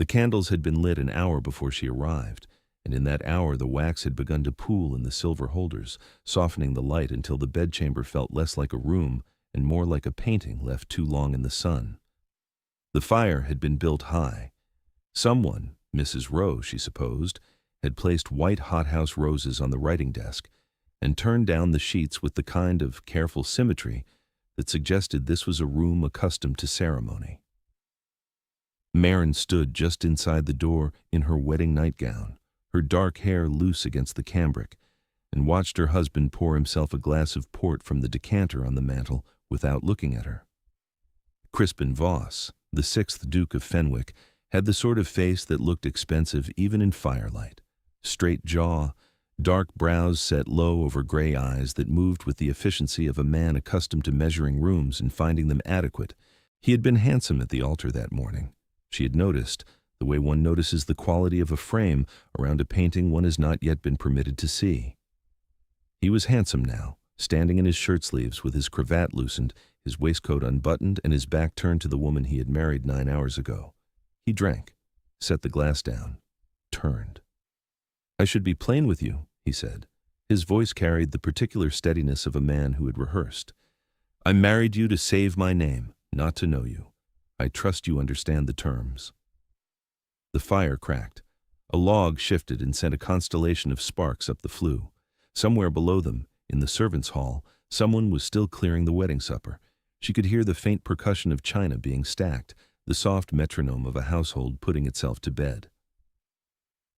The candles had been lit an hour before she arrived, and in that hour the wax had begun to pool in the silver holders, softening the light until the bedchamber felt less like a room and more like a painting left too long in the sun. The fire had been built high. Someone, Mrs. Rowe, she supposed, had placed white hothouse roses on the writing desk and turned down the sheets with the kind of careful symmetry that suggested this was a room accustomed to ceremony. Maren stood just inside the door in her wedding nightgown, her dark hair loose against the cambric, and watched her husband pour himself a glass of port from the decanter on the mantel without looking at her. Crispin Voss, the 6th Duke of Fenwick, had the sort of face that looked expensive even in firelight. Straight jaw, dark brows set low over gray eyes that moved with the efficiency of a man accustomed to measuring rooms and finding them adequate. He had been handsome at the altar that morning. She had noticed, the way one notices the quality of a frame around a painting one has not yet been permitted to see. He was handsome now, standing in his shirt sleeves with his cravat loosened, his waistcoat unbuttoned, and his back turned to the woman he had married 9 hours ago. He drank, set the glass down, turned. "I should be plain with you," he said. His voice carried the particular steadiness of a man who had rehearsed. "I married you to save my name, not to know you. I trust you understand the terms." The fire cracked. A log shifted and sent a constellation of sparks up the flue. Somewhere below them, in the servants' hall, someone was still clearing the wedding supper. She could hear the faint percussion of china being stacked, the soft metronome of a household putting itself to bed.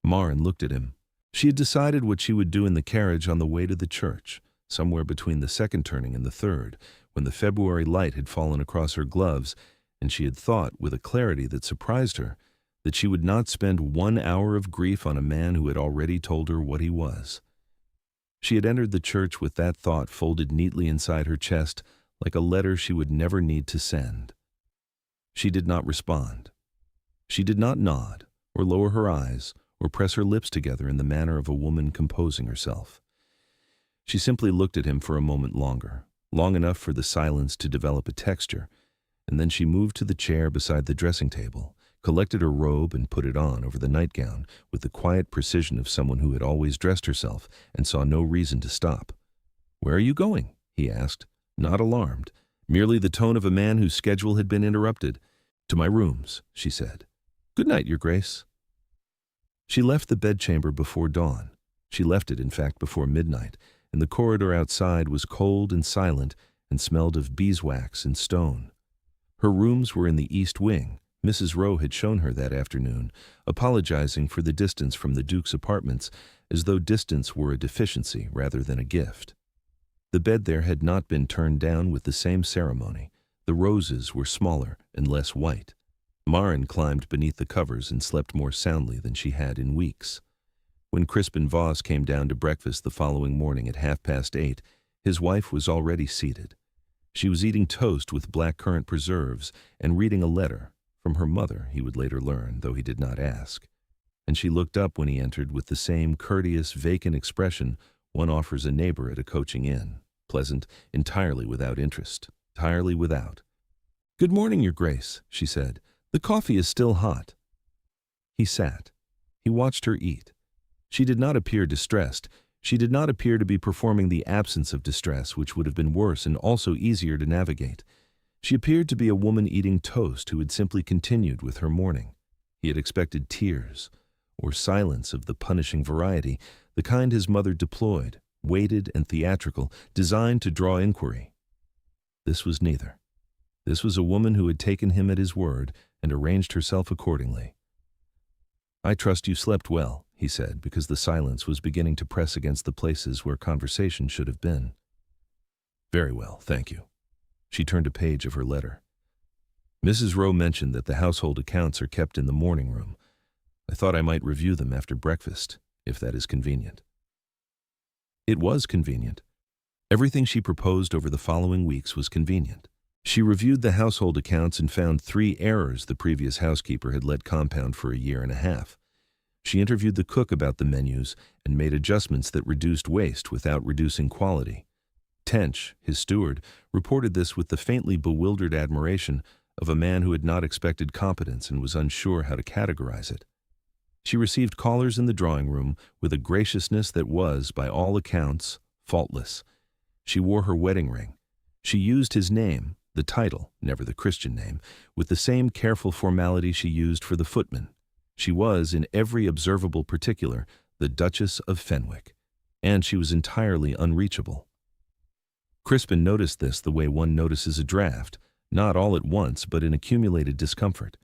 Maren looked at him. She had decided what she would do in the carriage on the way to the church, somewhere between the second turning and the third, when the February light had fallen across her gloves, and she had thought, with a clarity that surprised her, that she would not spend 1 hour of grief on a man who had already told her what he was. She had entered the church with that thought folded neatly inside her chest, like a letter she would never need to send. She did not respond. She did not nod, or lower her eyes, or press her lips together in the manner of a woman composing herself. She simply looked at him for a moment longer, long enough for the silence to develop a texture, and then she moved to the chair beside the dressing table, collected her robe and put it on over the nightgown with the quiet precision of someone who had always dressed herself and saw no reason to stop. "Where are you going?" he asked, not alarmed, merely the tone of a man whose schedule had been interrupted. "To my rooms," she said. "Good night, Your Grace." She left the bedchamber before dawn. She left it, in fact, before midnight, and the corridor outside was cold and silent and smelled of beeswax and stone. Her rooms were in the east wing. Mrs. Rowe had shown her that afternoon, apologizing for the distance from the Duke's apartments, as though distance were a deficiency rather than a gift. The bed there had not been turned down with the same ceremony. The roses were smaller and less white. Maren climbed beneath the covers and slept more soundly than she had in weeks. When Crispin Voss came down to breakfast the following morning at 8:30, his wife was already seated. She was eating toast with blackcurrant preserves and reading a letter, from her mother, he would later learn, though he did not ask. And she looked up when he entered with the same courteous, vacant expression one offers a neighbor at a coaching inn, pleasant, entirely without interest, entirely without. "Good morning, Your Grace," she said. "The coffee is still hot." He sat. He watched her eat. She did not appear distressed. She did not appear to be performing the absence of distress, which would have been worse and also easier to navigate. She appeared to be a woman eating toast who had simply continued with her morning. He had expected tears, or silence of the punishing variety, the kind his mother deployed, weighted and theatrical, designed to draw inquiry. This was neither. This was a woman who had taken him at his word and arranged herself accordingly. "I trust you slept well," he said, because the silence was beginning to press against the places where conversation should have been. "Very well, thank you." She turned a page of her letter. "Mrs. Rowe mentioned that the household accounts are kept in the morning room. I thought I might review them after breakfast, if that is convenient." It was convenient. Everything she proposed over the following weeks was convenient. She reviewed the household accounts and found 3 errors the previous housekeeper had let compound for a year and a half. She interviewed the cook about the menus and made adjustments that reduced waste without reducing quality. Tench, his steward, reported this with the faintly bewildered admiration of a man who had not expected competence and was unsure how to categorize it. She received callers in the drawing room with a graciousness that was, by all accounts, faultless. She wore her wedding ring. She used his name, the title, never the Christian name, with the same careful formality she used for the footman. She was, in every observable particular, the Duchess of Fenwick, and she was entirely unreachable. Crispin noticed this the way one notices a draft, not all at once but in accumulated discomfort.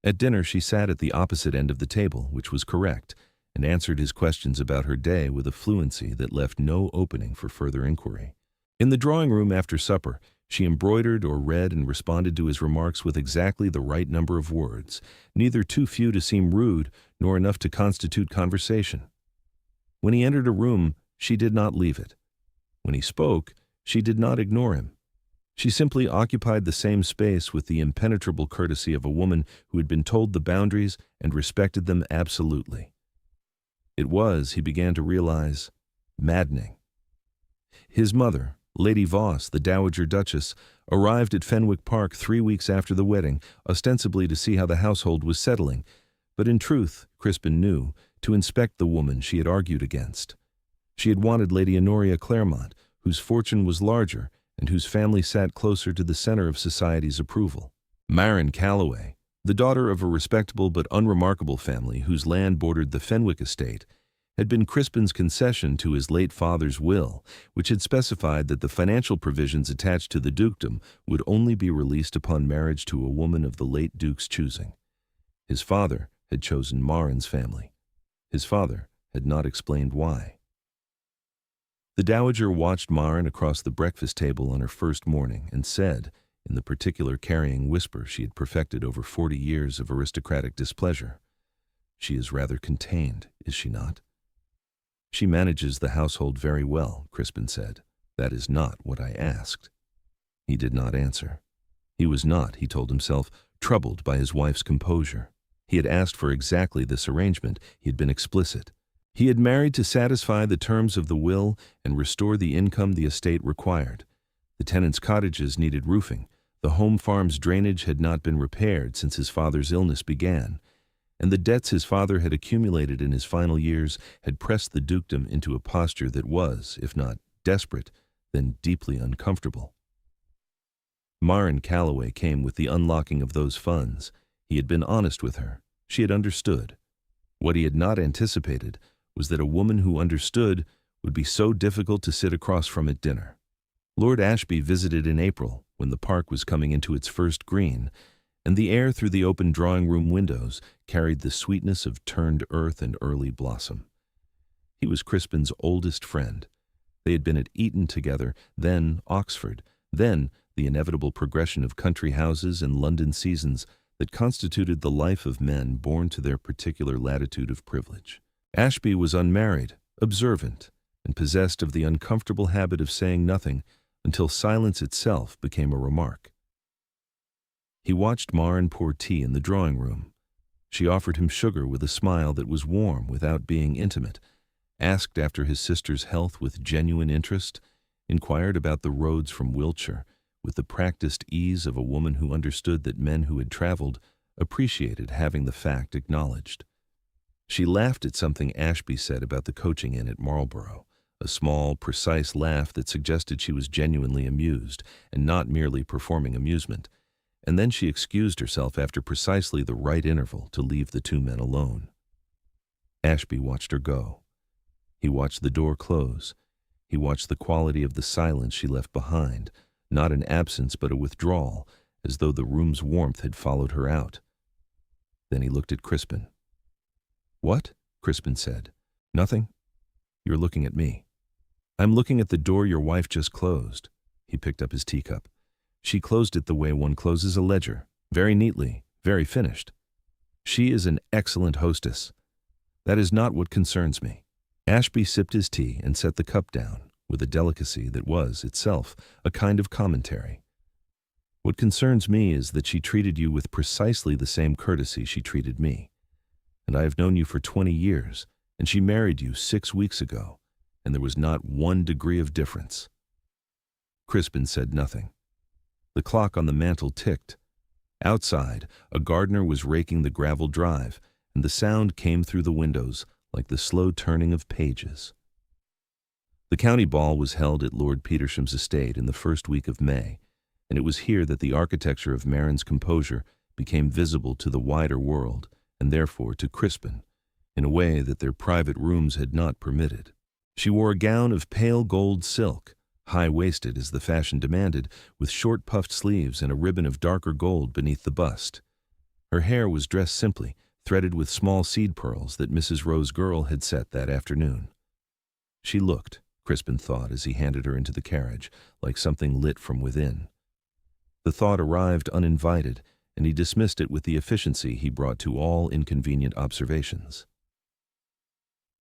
At dinner she sat at the opposite end of the table, which was correct, and answered his questions about her day with a fluency that left no opening for further inquiry. In the drawing room after supper, she embroidered or read and responded to his remarks with exactly the right number of words, neither too few to seem rude nor enough to constitute conversation. When he entered a room, she did not leave it. When he spoke, she did not ignore him. She simply occupied the same space with the impenetrable courtesy of a woman who had been told the boundaries and respected them absolutely. It was, he began to realize, maddening. His mother, Lady Voss, the Dowager Duchess, arrived at Fenwick Park 3 weeks after the wedding, ostensibly to see how the household was settling, but in truth, Crispin knew, to inspect the woman she had argued against. She had wanted Lady Honoria Claremont, whose fortune was larger and whose family sat closer to the center of society's approval. Maren Calloway, the daughter of a respectable but unremarkable family whose land bordered the Fenwick estate, had been Crispin's concession to his late father's will, which had specified that the financial provisions attached to the dukedom would only be released upon marriage to a woman of the late duke's choosing. His father had chosen Maren's family. His father had not explained why. The dowager watched Maren across the breakfast table on her first morning and said, in the particular carrying whisper she had perfected over 40 years of aristocratic displeasure, "She is rather contained, is she not?" "She manages the household very well," Crispin said. "That is not what I asked." He did not answer. He was not, he told himself, troubled by his wife's composure. He had asked for exactly this arrangement. He had been explicit. He had married to satisfy the terms of the will and restore the income the estate required. The tenants' cottages needed roofing. The home farm's drainage had not been repaired since his father's illness began, and the debts his father had accumulated in his final years had pressed the dukedom into a posture that was, if not desperate, then deeply uncomfortable. Maren Calloway came with the unlocking of those funds. He had been honest with her. She had understood. What he had not anticipated was that a woman who understood would be so difficult to sit across from at dinner. Lord Ashby visited in April, when the park was coming into its first green, and the air through the open drawing-room windows carried the sweetness of turned earth and early blossom. He was Crispin's oldest friend. They had been at Eton together, then Oxford, then the inevitable progression of country houses and London seasons that constituted the life of men born to their particular latitude of privilege. Ashby was unmarried, observant, and possessed of the uncomfortable habit of saying nothing until silence itself became a remark. He watched Maren pour tea in the drawing-room. She offered him sugar with a smile that was warm without being intimate, asked after his sister's health with genuine interest, inquired about the roads from Wiltshire, with the practiced ease of a woman who understood that men who had traveled appreciated having the fact acknowledged. She laughed at something Ashby said about the coaching inn at Marlborough, a small, precise laugh that suggested she was genuinely amused and not merely performing amusement, and then she excused herself after precisely the right interval to leave the two men alone. Ashby watched her go. He watched the door close. He watched the quality of the silence she left behind, not an absence but a withdrawal, as though the room's warmth had followed her out. Then he looked at Crispin. "What?" Crispin said. "Nothing. You're looking at me." "I'm looking at the door your wife just closed." He picked up his teacup. "She closed it the way one closes a ledger, very neatly, very finished. She is an excellent hostess. That is not what concerns me." Ashby sipped his tea and set the cup down, with a delicacy that was, itself, a kind of commentary. "What concerns me is that she treated you with precisely the same courtesy she treated me. And I have known you for 20 years, and she married you 6 weeks ago, and there was not 1 degree of difference." Crispin said nothing. The clock on the mantel ticked. Outside, a gardener was raking the gravel drive, and the sound came through the windows like the slow turning of pages. The county ball was held at Lord Petersham's estate in the first week of May, and it was here that the architecture of Maren's composure became visible to the wider world, and therefore to Crispin, in a way that their private rooms had not permitted. She wore a gown of pale gold silk, high-waisted as the fashion demanded, with short puffed sleeves and a ribbon of darker gold beneath the bust. Her hair was dressed simply, threaded with small seed pearls that Mrs. Rose Girl had set that afternoon. She looked, Crispin thought as he handed her into the carriage, like something lit from within. The thought arrived uninvited, and he dismissed it with the efficiency he brought to all inconvenient observations.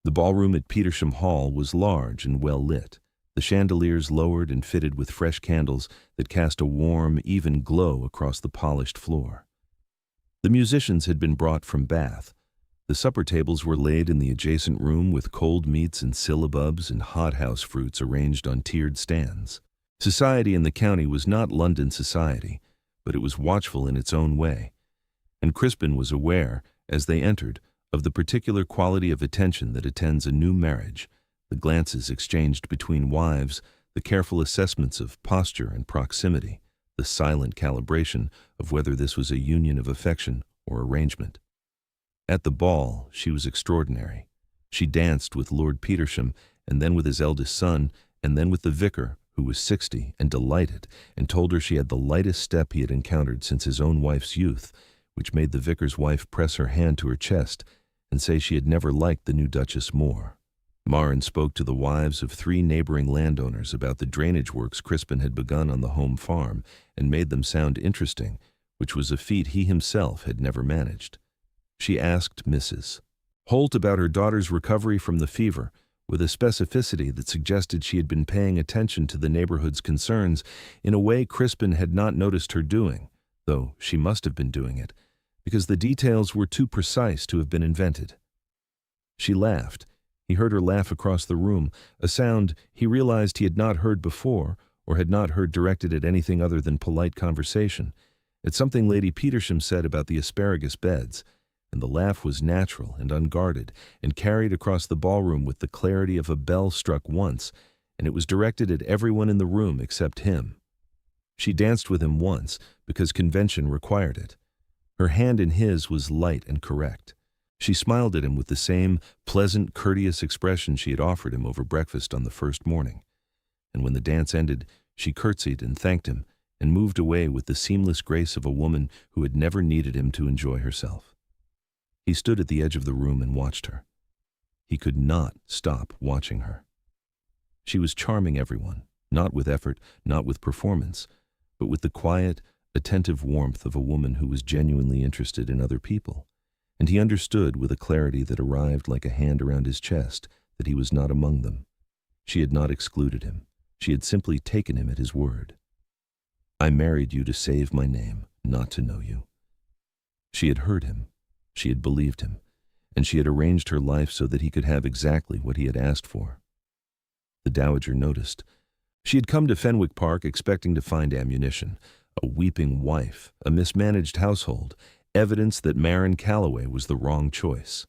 The ballroom at Petersham Hall was large and well lit, the chandeliers lowered and fitted with fresh candles that cast a warm, even glow across the polished floor. The musicians had been brought from Bath. The supper tables were laid in the adjacent room with cold meats and syllabubs and hothouse fruits arranged on tiered stands. Society in the county was not London society, but it was watchful in its own way, and Crispin was aware, as they entered, of the particular quality of attention that attends a new marriage, the glances exchanged between wives, the careful assessments of posture and proximity, the silent calibration of whether this was a union of affection or arrangement. At the ball, she was extraordinary. She danced with Lord Petersham, and then with his eldest son, and then with the vicar, who was 60 and delighted, and told her she had the lightest step he had encountered since his own wife's youth, which made the vicar's wife press her hand to her chest and say she had never liked the new Duchess more. Maren spoke to the wives of 3 neighboring landowners about the drainage works Crispin had begun on the home farm, and made them sound interesting, which was a feat he himself had never managed. She asked Mrs. Holt about her daughter's recovery from the fever, with a specificity that suggested she had been paying attention to the neighborhood's concerns in a way Crispin had not noticed her doing, though she must have been doing it, because the details were too precise to have been invented. She laughed. He heard her laugh across the room, a sound he realized he had not heard before, or had not heard directed at anything other than polite conversation, at something Lady Petersham said about the asparagus beds, and the laugh was natural and unguarded, and carried across the ballroom with the clarity of a bell struck once, and it was directed at everyone in the room except him. She danced with him once, because convention required it. Her hand in his was light and correct. She smiled at him with the same pleasant, courteous expression she had offered him over breakfast on the first morning, and when the dance ended, she curtsied and thanked him, and moved away with the seamless grace of a woman who had never needed him to enjoy herself. He stood at the edge of the room and watched her. He could not stop watching her. She was charming everyone, not with effort, not with performance, but with the quiet, attentive warmth of a woman who was genuinely interested in other people, and he understood with a clarity that arrived like a hand around his chest that he was not among them. She had not excluded him. She had simply taken him at his word. "I married you to save my name, not to know you." She had heard him. She had believed him, and she had arranged her life so that he could have exactly what he had asked for. The dowager noticed. She had come to Fenwick Park expecting to find ammunition, a weeping wife, a mismanaged household, evidence that Maren Calloway was the wrong choice.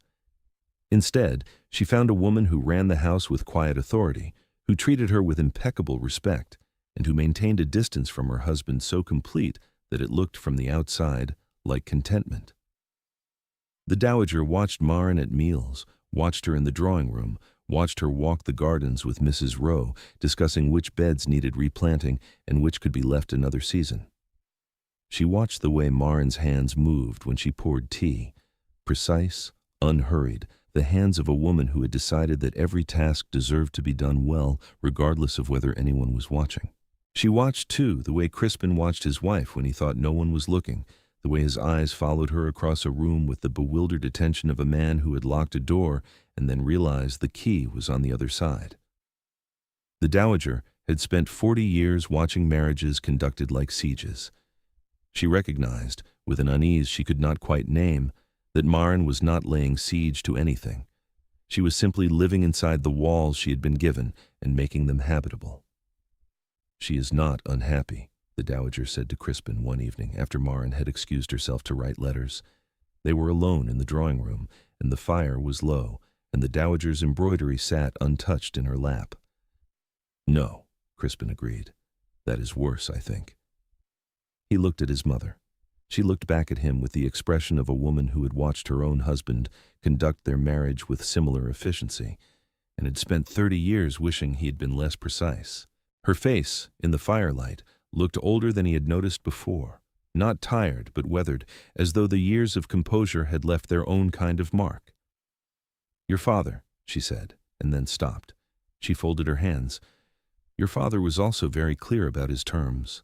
Instead, she found a woman who ran the house with quiet authority, who treated her with impeccable respect, and who maintained a distance from her husband so complete that it looked from the outside like contentment. The dowager watched Maren at meals, watched her in the drawing room, watched her walk the gardens with Mrs. Rowe, discussing which beds needed replanting and which could be left another season. She watched the way Maren's hands moved when she poured tea, precise, unhurried, the hands of a woman who had decided that every task deserved to be done well, regardless of whether anyone was watching. She watched, too, the way Crispin watched his wife when he thought no one was looking, the way his eyes followed her across a room with the bewildered attention of a man who had locked a door and then realized the key was on the other side. The dowager had spent 40 years watching marriages conducted like sieges. She recognized, with an unease she could not quite name, that Maren was not laying siege to anything. She was simply living inside the walls she had been given and making them habitable. "She is not unhappy," the dowager said to Crispin one evening after Maren had excused herself to write letters. They were alone in the drawing room, and the fire was low, and the dowager's embroidery sat untouched in her lap. "No," Crispin agreed. "That is worse, I think." He looked at his mother. She looked back at him with the expression of a woman who had watched her own husband conduct their marriage with similar efficiency, and had spent 30 years wishing he had been less precise. Her face, in the firelight, looked older than he had noticed before, not tired but weathered, as though the years of composure had left their own kind of mark. "Your father," she said, and then stopped. She folded her hands. "Your father was also very clear about his terms."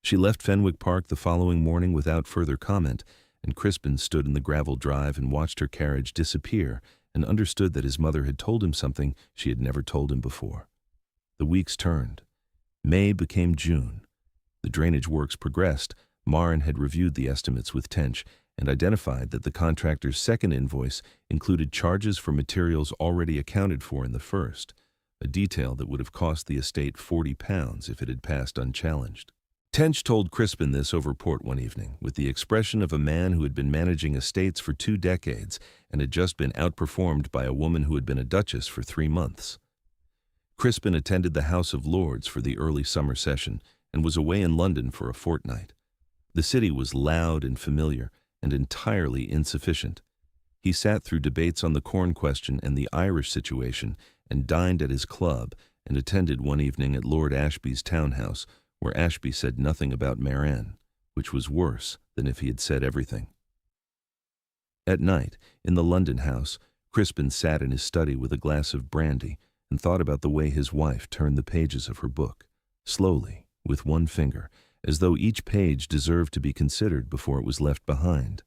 She left Fenwick Park the following morning without further comment, and Crispin stood in the gravel drive and watched her carriage disappear and understood that his mother had told him something she had never told him before. The weeks turned. May became June. The drainage works progressed. Maren had reviewed the estimates with Tench and identified that the contractor's second invoice included charges for materials already accounted for in the first, a detail that would have cost the estate £40 if it had passed unchallenged. Tench told Crispin this over port one evening, with the expression of a man who had been managing estates for 2 decades and had just been outperformed by a woman who had been a duchess for 3 months. Crispin attended the House of Lords for the early summer session and was away in London for a fortnight. The city was loud and familiar and entirely insufficient. He sat through debates on the corn question and the Irish situation and dined at his club and attended one evening at Lord Ashby's townhouse, where Ashby said nothing about Maren, which was worse than if he had said everything. At night, in the London house, Crispin sat in his study with a glass of brandy and thought about the way his wife turned the pages of her book, slowly, with one finger, as though each page deserved to be considered before it was left behind.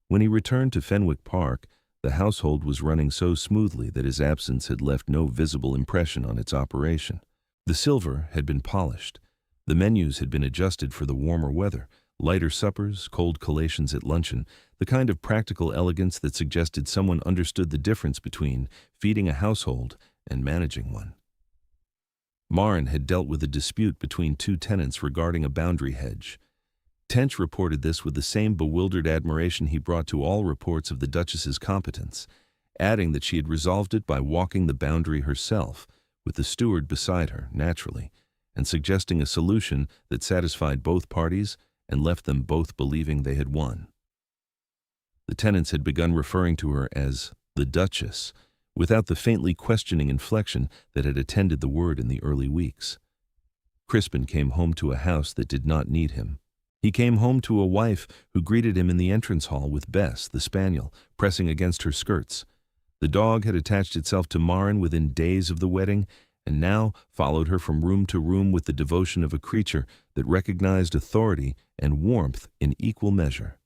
When he returned to Fenwick Park, the household was running so smoothly that his absence had left no visible impression on its operation. The silver had been polished. The menus had been adjusted for the warmer weather, lighter suppers, cold collations at luncheon, the kind of practical elegance that suggested someone understood the difference between feeding a household and managing one. Maren had dealt with a dispute between 2 tenants regarding a boundary hedge. Tench reported this with the same bewildered admiration he brought to all reports of the Duchess's competence, adding that she had resolved it by walking the boundary herself, with the steward beside her, naturally, and suggesting a solution that satisfied both parties and left them both believing they had won. The tenants had begun referring to her as the Duchess, without the faintly questioning inflection that had attended the word in the early weeks. Crispin came home to a house that did not need him. He came home to a wife who greeted him in the entrance hall with Bess, the spaniel, pressing against her skirts. The dog had attached itself to Maren within days of the wedding, and now followed her from room to room with the devotion of a creature that recognized authority and warmth in equal measure.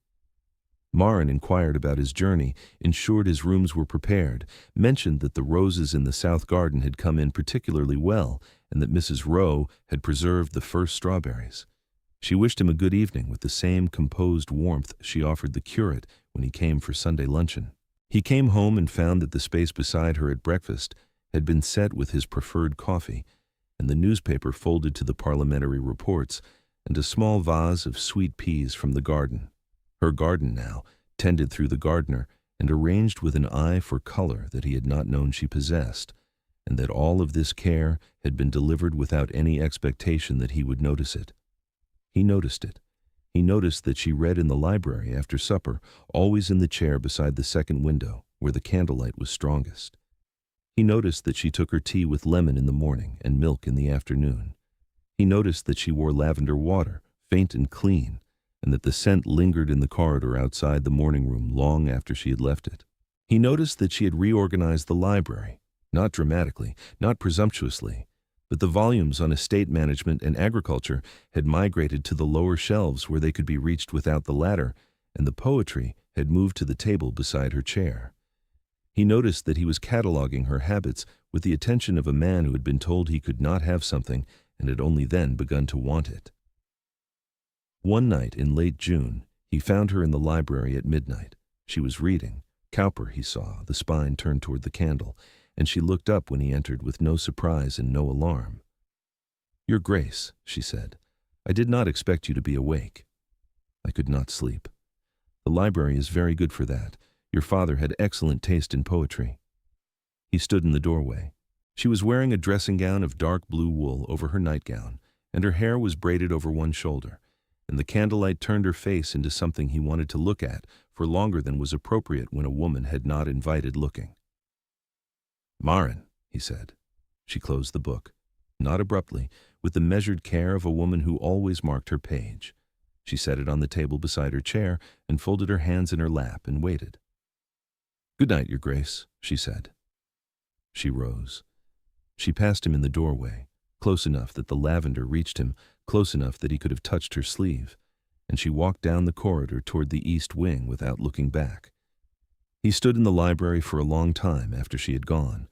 Maren inquired about his journey, ensured his rooms were prepared, mentioned that the roses in the south garden had come in particularly well, and that Mrs. Rowe had preserved the first strawberries. She wished him a good evening with the same composed warmth she offered the curate when he came for Sunday luncheon. He came home and found that the space beside her at breakfast had been set with his preferred coffee, and the newspaper folded to the parliamentary reports, and a small vase of sweet peas from the garden. Her garden now, tended through the gardener, and arranged with an eye for color that he had not known she possessed, and that all of this care had been delivered without any expectation that he would notice it. He noticed it. He noticed that she read in the library after supper, always in the chair beside the second window, where the candlelight was strongest. He noticed that she took her tea with lemon in the morning and milk in the afternoon. He noticed that she wore lavender water, faint and clean, and that the scent lingered in the corridor outside the morning room long after she had left it. He noticed that she had reorganized the library, not dramatically, not presumptuously, but the volumes on estate management and agriculture had migrated to the lower shelves where they could be reached without the ladder, and the poetry had moved to the table beside her chair. He noticed that he was cataloging her habits with the attention of a man who had been told he could not have something and had only then begun to want it. One night in late June, he found her in the library at midnight. She was reading. Cowper, he saw, the spine turned toward the candle, and she looked up when he entered with no surprise and no alarm. "Your Grace," she said, I did not expect you to be awake." I could not sleep. "The library is very good for that. Your father had excellent taste in poetry." He stood in the doorway. She was wearing a dressing gown of dark blue wool over her nightgown, and her hair was braided over one shoulder, and the candlelight turned her face into something he wanted to look at for longer than was appropriate when a woman had not invited looking. "Maren," he said. She closed the book, not abruptly, with the measured care of a woman who always marked her page. She set it on the table beside her chair and folded her hands in her lap and waited. "Good night, Your Grace," she said. She rose. She passed him in the doorway, close enough that the lavender reached him, close enough that he could have touched her sleeve, and she walked down the corridor toward the east wing without looking back. He stood in the library for a long time after she had gone.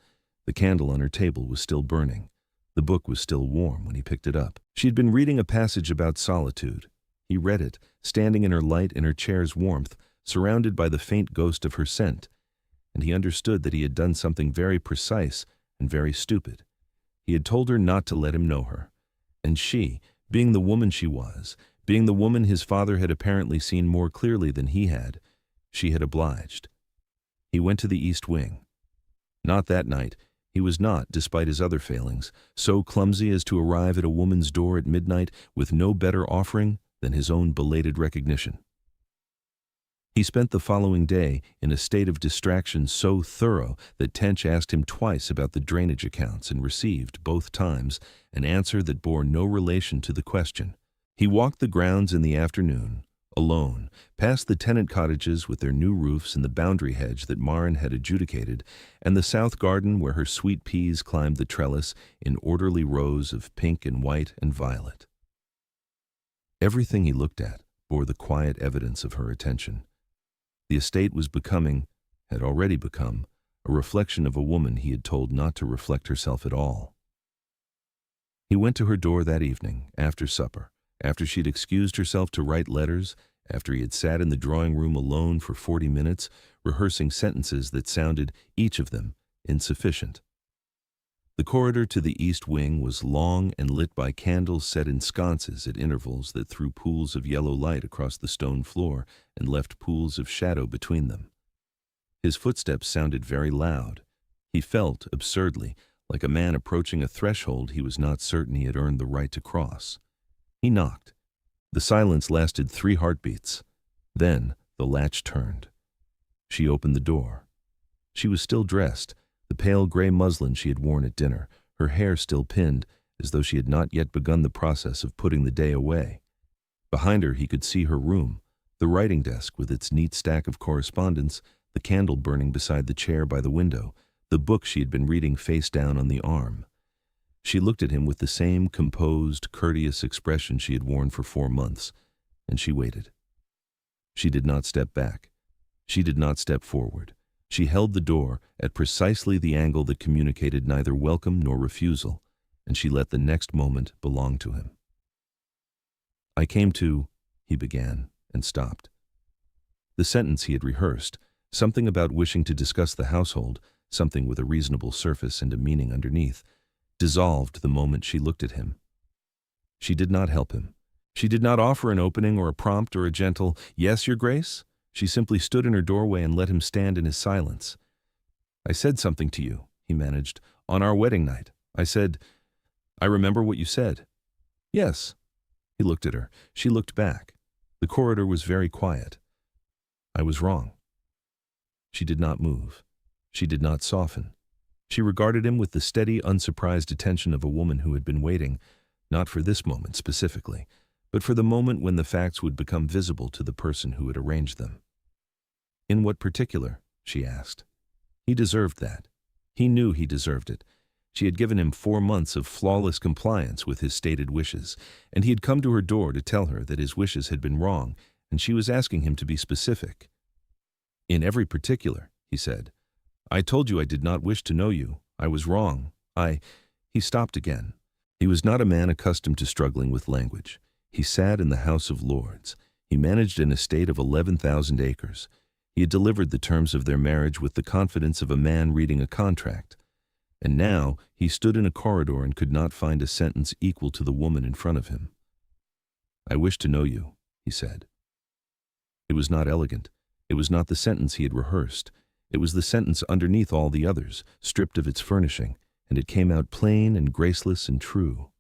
The candle on her table was still burning. The book was still warm when he picked it up. She had been reading a passage about solitude. He read it, standing in her light and her chair's warmth, surrounded by the faint ghost of her scent, and he understood that he had done something very precise and very stupid. He had told her not to let him know her, and she, being the woman she was, being the woman his father had apparently seen more clearly than he had, she had obliged. He went to the east wing. Not that night. He was not, despite his other failings, so clumsy as to arrive at a woman's door at midnight with no better offering than his own belated recognition. He spent the following day in a state of distraction so thorough that Tench asked him twice about the drainage accounts and received, both times, an answer that bore no relation to the question. He walked the grounds in the afternoon, alone, past the tenant cottages with their new roofs and the boundary hedge that Maren had adjudicated, and the south garden where her sweet peas climbed the trellis in orderly rows of pink and white and violet. Everything he looked at bore the quiet evidence of her attention. The estate was becoming, had already become, a reflection of a woman he had told not to reflect herself at all. He went to her door that evening, after supper, after she'd excused herself to write letters, after he had sat in the drawing room alone for 40 minutes, rehearsing sentences that sounded, each of them, insufficient. The corridor to the east wing was long and lit by candles set in sconces at intervals that threw pools of yellow light across the stone floor and left pools of shadow between them. His footsteps sounded very loud. He felt, absurdly, like a man approaching a threshold he was not certain he had earned the right to cross. He knocked. The silence lasted 3 heartbeats. Then the latch turned. She opened the door. She was still dressed, the pale gray muslin she had worn at dinner, her hair still pinned, as though she had not yet begun the process of putting the day away. Behind her he could see her room, the writing desk with its neat stack of correspondence, the candle burning beside the chair by the window, the book she had been reading face down on the arm. She looked at him with the same composed, courteous expression she had worn for 4 months, and she waited. She did not step back. She did not step forward. She held the door at precisely the angle that communicated neither welcome nor refusal, and she let the next moment belong to him. "I came to," he began, and stopped. The sentence he had rehearsed, something about wishing to discuss the household, something with a reasonable surface and a meaning underneath, dissolved the moment she looked at him. She did not help him. She did not offer an opening or a prompt or a gentle, "Yes, Your Grace?" She simply stood in her doorway and let him stand in his silence. "I said something to you," he managed, "on our wedding night. I said, I remember what you said." "Yes." He looked at her. She looked back. The corridor was very quiet. "I was wrong." She did not move. She did not soften. She regarded him with the steady, unsurprised attention of a woman who had been waiting, not for this moment specifically, but for the moment when the facts would become visible to the person who had arranged them. "In what particular?" she asked. He deserved that. He knew he deserved it. She had given him 4 months of flawless compliance with his stated wishes, and he had come to her door to tell her that his wishes had been wrong, and she was asking him to be specific. "In every particular," he said. "I told you I did not wish to know you. I was wrong. He stopped again. He was not a man accustomed to struggling with language. He sat in the House of Lords. He managed an estate of 11,000 acres. He had delivered the terms of their marriage with the confidence of a man reading a contract. And now he stood in a corridor and could not find a sentence equal to the woman in front of him. "I wish to know you," he said. It was not elegant. It was not the sentence he had rehearsed. It was the sentence underneath all the others, stripped of its furnishing, and it came out plain and graceless and true.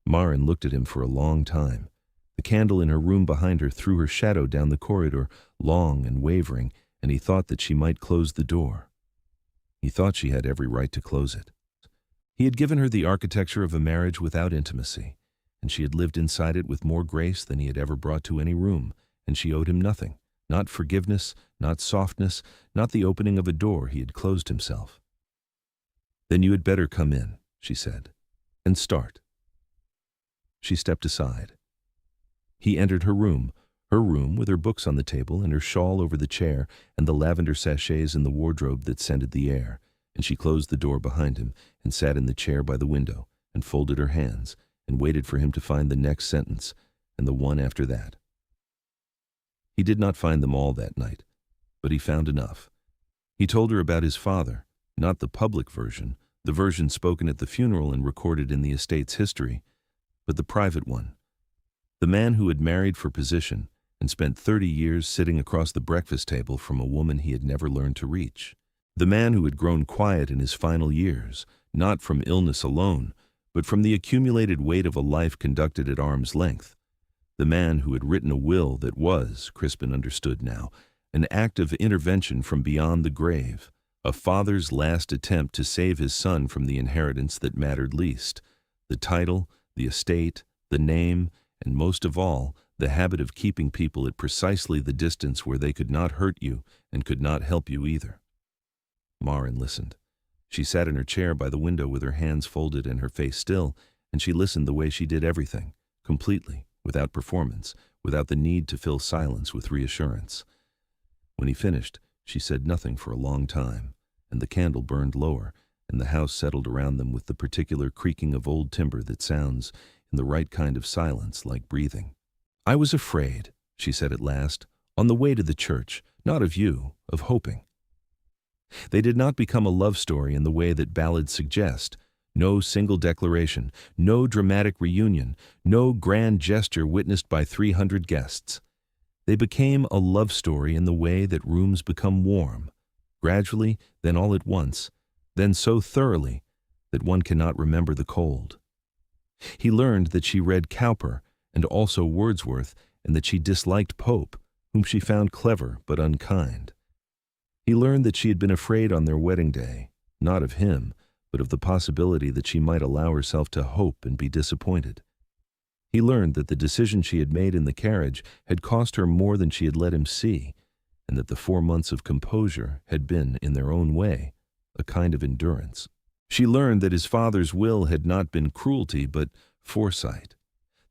Maren looked at him for a long time. The candle in her room behind her threw her shadow down the corridor, long and wavering, and he thought that she might close the door. He thought she had every right to close it. He had given her the architecture of a marriage without intimacy, and she had lived inside it with more grace than he had ever brought to any room, and she owed him nothing, not forgiveness, not softness, not the opening of a door he had closed himself. "Then you had better come in," she said, "and start." She stepped aside. He entered her room with her books on the table and her shawl over the chair and the lavender sachets in the wardrobe that scented the air, and she closed the door behind him and sat in the chair by the window and folded her hands and waited for him to find the next sentence and the one after that. He did not find them all that night, but he found enough. He told her about his father, not the public version, the version spoken at the funeral and recorded in the estate's history, but the private one. The man who had married for position and spent 30 years sitting across the breakfast table from a woman he had never learned to reach. The man who had grown quiet in his final years, not from illness alone, but from the accumulated weight of a life conducted at arm's length. The man who had written a will that was, Crispin understood now, an act of intervention from beyond the grave, a father's last attempt to save his son from the inheritance that mattered least, the title, the estate, the name, and most of all, the habit of keeping people at precisely the distance where they could not hurt you and could not help you either. Maren listened. She sat in her chair by the window with her hands folded and her face still, and she listened the way she did everything, completely, without performance, without the need to fill silence with reassurance. When he finished, she said nothing for a long time, and the candle burned lower, and the house settled around them with the particular creaking of old timber that sounds, in the right kind of silence, like breathing. "I was afraid," she said at last, "on the way to the church, not of you, of hoping." They did not become a love story in the way that ballads suggest. No single declaration, no dramatic reunion, no grand gesture witnessed by 300 guests. They became a love story in the way that rooms become warm, gradually, then all at once, then so thoroughly that one cannot remember the cold. He learned that she read Cowper and also Wordsworth, and that she disliked Pope, whom she found clever but unkind. He learned that she had been afraid on their wedding day, not of him, but of the possibility that she might allow herself to hope and be disappointed. He learned that the decision she had made in the carriage had cost her more than she had let him see, and that the 4 months of composure had been, in their own way, a kind of endurance. She learned that his father's will had not been cruelty but foresight.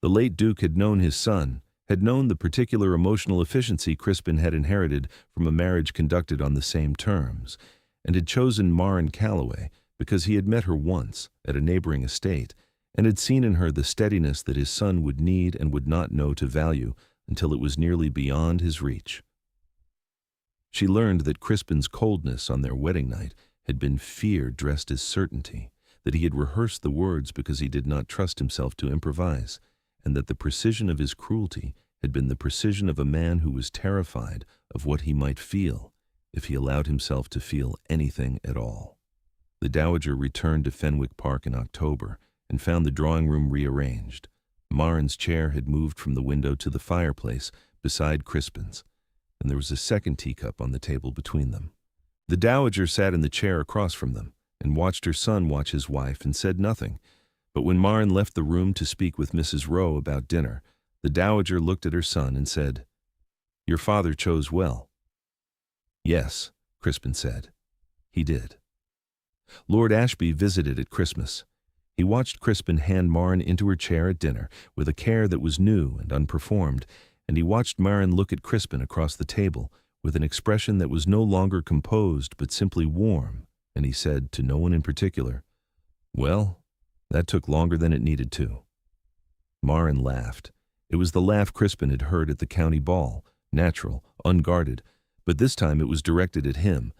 The late Duke had known his son, had known the particular emotional efficiency Crispin had inherited from a marriage conducted on the same terms, and had chosen Maren Calloway because he had met her once at a neighboring estate and had seen in her the steadiness that his son would need and would not know to value until it was nearly beyond his reach. She learned that Crispin's coldness on their wedding night had been fear dressed as certainty, that he had rehearsed the words because he did not trust himself to improvise, and that the precision of his cruelty had been the precision of a man who was terrified of what he might feel if he allowed himself to feel anything at all. The Dowager returned to Fenwick Park in October and found the drawing room rearranged. Maren's chair had moved from the window to the fireplace beside Crispin's, and there was a second teacup on the table between them. The Dowager sat in the chair across from them and watched her son watch his wife and said nothing, but when Maren left the room to speak with Mrs. Rowe about dinner, the Dowager looked at her son and said, "Your father chose well." "Yes," Crispin said. "He did." Lord Ashby visited at Christmas. He watched Crispin hand Maren into her chair at dinner with a care that was new and unperformed, and he watched Maren look at Crispin across the table with an expression that was no longer composed but simply warm, and he said to no one in particular, "Well, that took longer than it needed to." Maren laughed. It was the laugh Crispin had heard at the county ball, natural, unguarded, but this time it was directed at him,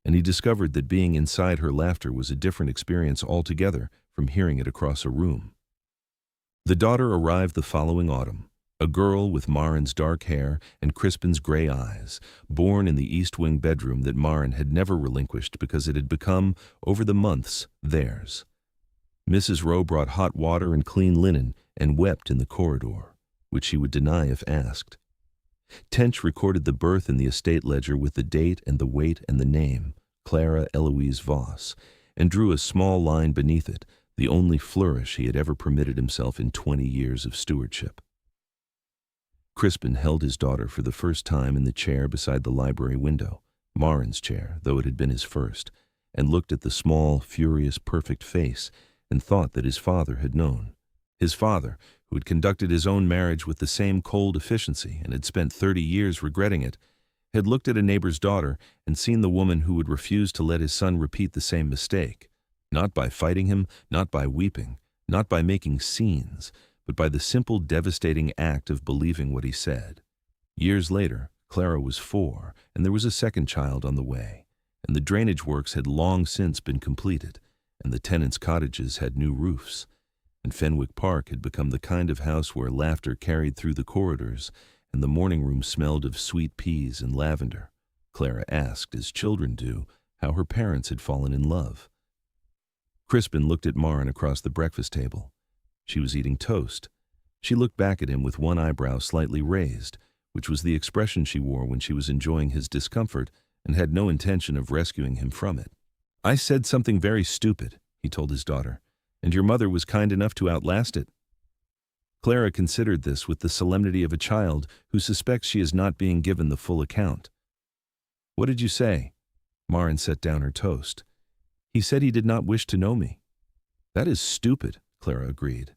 and he discovered that being inside her laughter was a different experience altogether from hearing it across a room. The daughter arrived the following autumn. A girl with Maren's dark hair and Crispin's gray eyes, born in the East Wing bedroom that Maren had never relinquished because it had become, over the months, theirs. Mrs. Rowe brought hot water and clean linen and wept in the corridor, which she would deny if asked. Tench recorded the birth in the estate ledger with the date and the weight and the name, Clara Eloise Voss, and drew a small line beneath it, the only flourish he had ever permitted himself in 20 years of stewardship. Crispin held his daughter for the first time in the chair beside the library window, Maren's chair, though it had been his first, and looked at the small, furious, perfect face and thought that his father had known. His father, who had conducted his own marriage with the same cold efficiency and had spent 30 years regretting it, had looked at a neighbor's daughter and seen the woman who would refuse to let his son repeat the same mistake, not by fighting him, not by weeping, not by making scenes, but by the simple devastating act of believing what he said. Years later, Clara was 4, and there was a second child on the way, and the drainage works had long since been completed, and the tenants' cottages had new roofs, and Fenwick Park had become the kind of house where laughter carried through the corridors, and the morning room smelled of sweet peas and lavender. Clara asked, as children do, how her parents had fallen in love. Crispin looked at Maren across the breakfast table. She was eating toast. She looked back at him with one eyebrow slightly raised, which was the expression she wore when she was enjoying his discomfort and had no intention of rescuing him from it. "I said something very stupid," he told his daughter, "and your mother was kind enough to outlast it." Clara considered this with the solemnity of a child who suspects she is not being given the full account. "What did you say?" Maren set down her toast. "He said he did not wish to know me." "That is stupid," Clara agreed.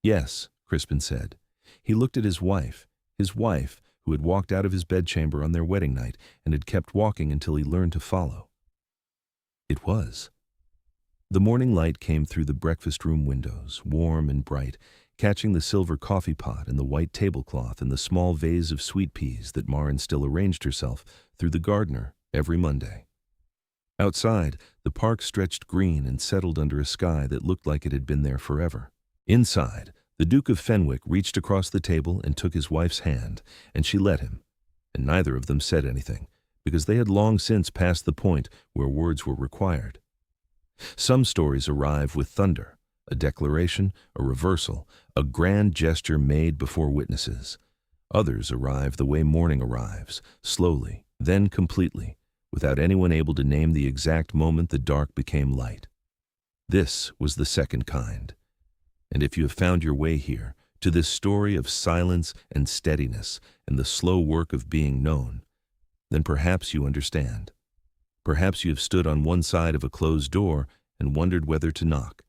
"Yes," Crispin said. He looked at his wife, who had walked out of his bedchamber on their wedding night and had kept walking until he learned to follow. It was. The morning light came through the breakfast room windows, warm and bright, catching the silver coffee pot and the white tablecloth and the small vase of sweet peas that Maren still arranged herself through the gardener every Monday. Outside, the park stretched green and settled under a sky that looked like it had been there forever. Inside, the Duke of Fenwick reached across the table and took his wife's hand, and she let him, and neither of them said anything, because they had long since passed the point where words were required. Some stories arrive with thunder, a declaration, a reversal, a grand gesture made before witnesses. Others arrive the way morning arrives, slowly, then completely, without anyone able to name the exact moment the dark became light. This was the second kind. And if you have found your way here, to this story of silence and steadiness and the slow work of being known, then perhaps you understand. Perhaps you have stood on one side of a closed door and wondered whether to knock.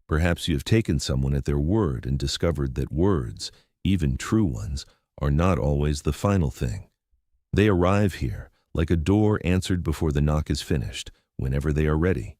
Perhaps you have taken someone at their word and discovered that words, even true ones, are not always the final thing. They arrive here, like a door answered before the knock is finished, whenever they are ready,